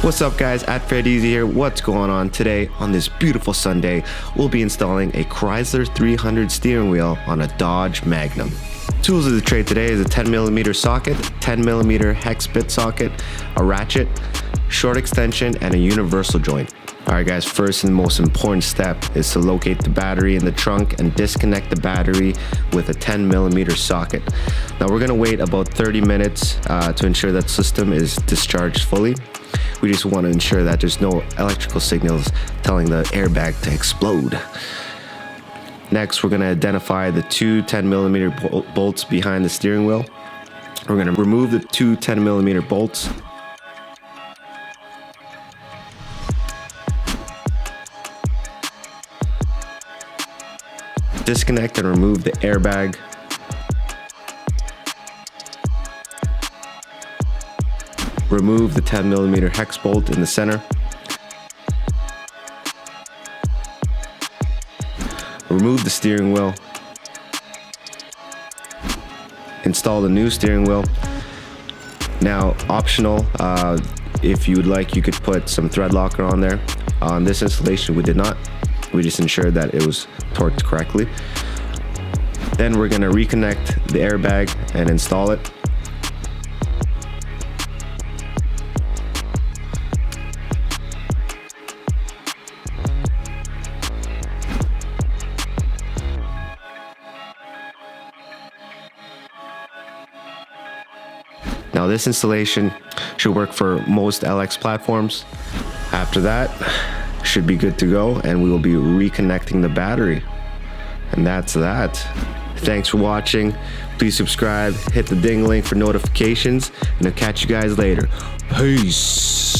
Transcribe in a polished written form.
What's up guys, at Fred Easy here. What's going on today? On this beautiful Sunday, we'll be installing a Chrysler 300 steering wheel on a Dodge Magnum. Tools of the trade today is a 10mm socket, 10mm hex bit socket, a ratchet, short extension, and a universal joint. Alright guys, first and most important step is to locate the battery in the trunk and disconnect the battery with a 10mm socket. Now we're going to wait about 30 minutes to ensure that system is discharged fully. We just want to ensure that there's no electrical signals telling the airbag to explode. Next, we're going to identify the two 10mm bolts behind the steering wheel. We're going to remove the two 10mm bolts. Disconnect and remove the airbag. Remove the 10mm hex bolt in the center. Remove the steering wheel. Install the new steering wheel. Now, optional, if you would like, you could put some thread locker on there. On this installation, we did not. We just ensured that it was torqued correctly. Then we're going to reconnect the airbag and install it. Now this installation should work for most LX platforms. After that, should be good to go, and we will be reconnecting the battery. And that's that. Thanks for watching. Please subscribe, hit the ding link for notifications, and I'll catch you guys later. Peace.